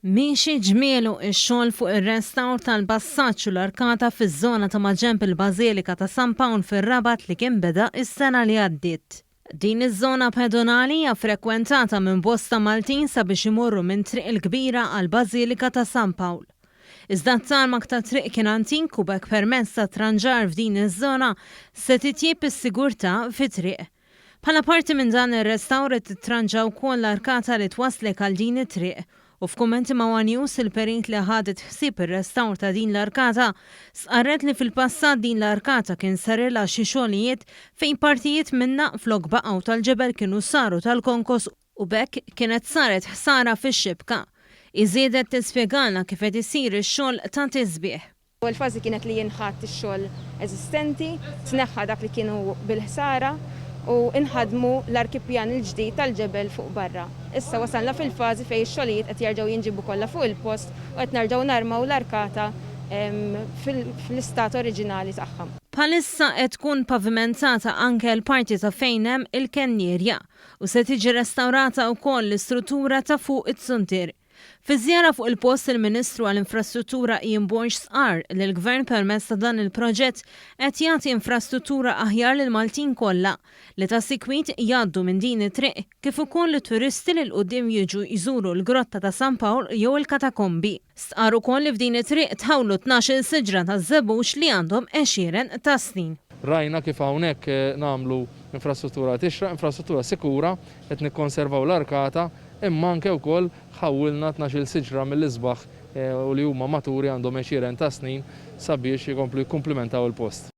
Miexi ġmielu x-xogħol fuq ir-restawr tal-passaġġ u l-arkata fiż-żona ta' maġemp il-Bażilika ta' San Pawl fir-Rabat li kien beda is-sena li għaddiet. Din iż-żona pedonali hija frekwentata minn bosta Maltin sabiex imorru minn triq il-kbira għall-Bażilika ta' San Pawl. Iżda t-tarmak ta' triq kien antik u bekk permezz ta' tranġar f'din iż-żona se titjieb is-sigurtà fit-triq. Bħala parti minn dan ir-restawr titranġa wkoll l-arkata li twaslek għal din it-triq. U f'kummenti ma' One News il-perint li ħadet ħsieb ir-restawr ta' din l-arkata sqarret li fil-passat din l-arkata kien sarilha xi xogħlijiet fejn partijiet minna flok baqgħu tal-ġebel kienu saru tal-konkos u bekk kienet saret ħsara fix-xibka. Iżiedet tispjegalna kif qed isir ix-xogħol ta' tisbieħ. Il-fażi kienet li jinħatt ix-xogħol eżistenti, tneħħa dak li kienu bil-ħsara u inħadmu l-arkipjan il-ġdid tal-ġebel fuq barra. Issa wasalna fil-fażi fejn ix-xogħlijiet qed jerġgħu jinġibu kollha fuq il-post u qed nerġgħu narmaw l-arkata fl-istat oriġinali tagħha. Bħalissa qed tkun pavimentata anke l-parti ta' fejn hemm il-kennierja u se tiġi restawrata wkoll l-istruttura ta' fuq it-suntir. Fi żjara fuq il-post il-Ministru għall-Infrastruttura Ian Borsch sqar li l-Gvern permezz ta' dan il-proġett qed jagħti infrastruttura aħjar lil Maltin kollha li ta' sikwit jgħaddu minn din it-triq kif ukoll li-turisti li l-qudiem jiġu jżuru l-Grotta ta' San Pawl jew il-Katakombi. Sqar ukoll li f'din it-triq tħawlu 12 siġra ta' żebux li għandhom għexieren ta' snin. Rajna kif hawnhekk nagħmlu infrastruttura tixraq, infrastruttura sikura, qed nikkonservaw l-arkata, imma anke wkoll ħawilna 12 siġra mill-isbaħ u li huma maturi għandhom għexieren ta' snin sabiex jkomplu jikkumplimentaw il-post.